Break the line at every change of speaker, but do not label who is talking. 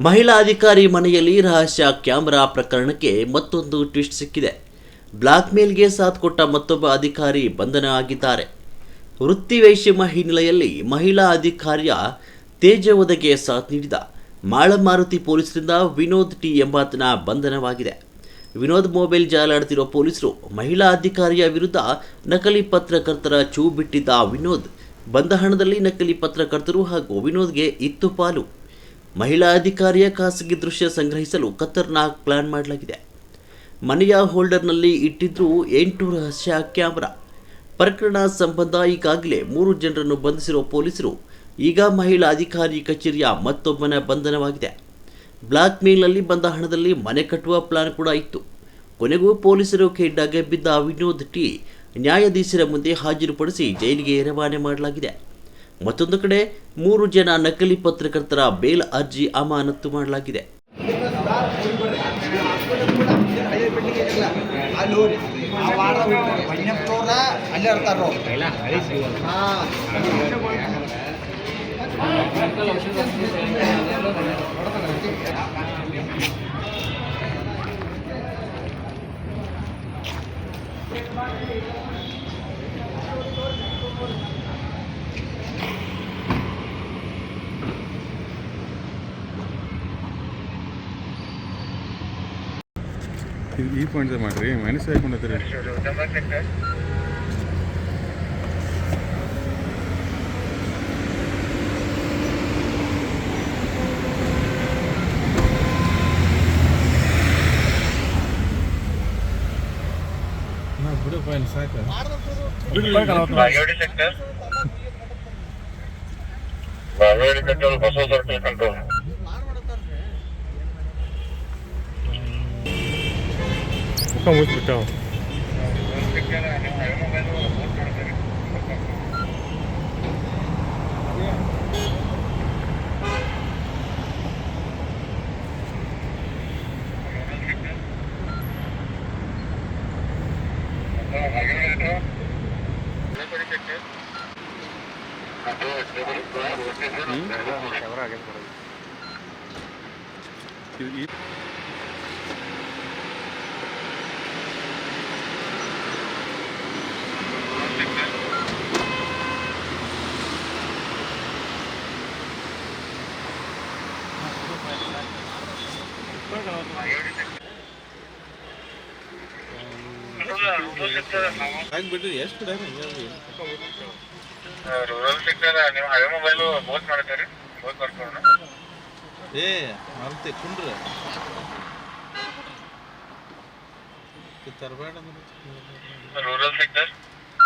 ಮಹಿಳಾ ಅಧಿಕಾರಿ ಮನೆಯಲ್ಲಿ ರಹಸ್ಯ ಕ್ಯಾಮೆರಾ ಪ್ರಕರಣಕ್ಕೆ ಮತ್ತೊಂದು ಟ್ವಿಸ್ಟ್ ಸಿಕ್ಕಿದೆ. ಬ್ಲಾಕ್ ಮೇಲ್ಗೆ ಸಾಥ್ ಕೊಟ್ಟ ಮತ್ತೊಬ್ಬ ಅಧಿಕಾರಿ ಬಂಧನ ಆಗಿದ್ದಾರೆ. ವೃತ್ತಿ ವೈಷಮ್ಯ ಹಿನ್ನೆಲೆಯಲ್ಲಿ ಮಹಿಳಾ ಅಧಿಕಾರಿಯ ತೇಜೋವಧೆಗೆ ಸಾಥ್ ನೀಡಿದ ಮಾಳಮಾರುತಿ ಪೊಲೀಸರಿಂದ ವಿನೋದ್ ಟಿ ಎಂಬಾತನ ಬಂಧನವಾಗಿದೆ. ವಿನೋದ್ ಮೊಬೈಲ್ ಜಾಲಾಡುತ್ತಿರುವ ಪೊಲೀಸರು ಮಹಿಳಾ ಅಧಿಕಾರಿಯ ವಿರುದ್ಧ ನಕಲಿ ಪತ್ರಕರ್ತರ ಚೂ ಬಿಟ್ಟಿದ್ದ ವಿನೋದ್ ಬಂದ ಹಣದಲ್ಲಿ ನಕಲಿ ಪತ್ರಕರ್ತರು ಹಾಗೂ ವಿನೋದ್ಗೆ ಇತ್ತು ಪಾಲು. ಮಹಿಳಾ ಅಧಿಕಾರಿಯ ಖಾಸಗಿ ದೃಶ್ಯ ಸಂಗ್ರಹಿಸಲು ಖತರ್ನಾಕ್ ಪ್ಲಾನ್ ಮಾಡಲಾಗಿದೆ. ಮನೆಯ ಹೋಲ್ಡರ್ನಲ್ಲಿ ಇಟ್ಟಿದ್ರು 8 ರಹಸ್ಯ ಕ್ಯಾಮೆರಾ. ಪ್ರಕರಣ ಸಂಬಂಧ ಈಗಾಗಲೇ 3 ಜನರನ್ನು ಬಂಧಿಸಿರುವ ಪೊಲೀಸರು ಈಗ ಮಹಿಳಾ ಅಧಿಕಾರಿ ಕಚೇರಿಯ ಮತ್ತೊಬ್ಬನ ಬಂಧನವಾಗಿದೆ. ಬ್ಲಾಕ್ ಮೇಲ್ನಲ್ಲಿ ಬಂದ ಹಣದಲ್ಲಿ ಮನೆ ಕಟ್ಟುವ ಪ್ಲಾನ್ ಕೂಡ ಇತ್ತು. ಕೊನೆಗೂ ಪೊಲೀಸರು ಕೆಡ್ಡಾಗೆ ಬಿದ್ದ ವಿನೋದ್ ಟಿ ನ್ಯಾಯಾಧೀಶರ ಮುಂದೆ ಹಾಜರುಪಡಿಸಿ ಜೈಲಿಗೆ ರವಾನೆ ಮಾಡಲಾಗಿದೆ. ಮತ್ತೊಂದು ಕಡೆ 3 ಜನ ನಕಲಿ ಪತ್ರಕರ್ತರ ಬೇಲ್ ಅರ್ಜಿ ಅಮಾನತು ಮಾಡಲಾಗಿದೆ.
ಈ ಪಾಯಿಂಟ್ ಮಾಡ್ರಿ ಮೈನಸ್ ಹಾಕೊಂಡ್ರಿ ಬಿಡು ಪಾಯಿಂಟ್ ಸಾಕು ಮುಖ ಮುಚ್ಚಿಬಿಟ್ಟಾವ. ಬಿಡ್ರಿ ಎಷ್ಟು ರೂರಲ್ ಸೆಕ್ಟರ್ ನೀವು ಹಳೆ ಮೊಬೈಲು ಬೋತ್ ಮಾಡ್ತೀರಿ ಬೋತ್ ಬರ್ಕೊಂಡು ಮಲ್ತೆ ಕುಂಡ್ರ ತರಬೇಡ ರೂರಲ್ ಸೆಕ್ಟರ್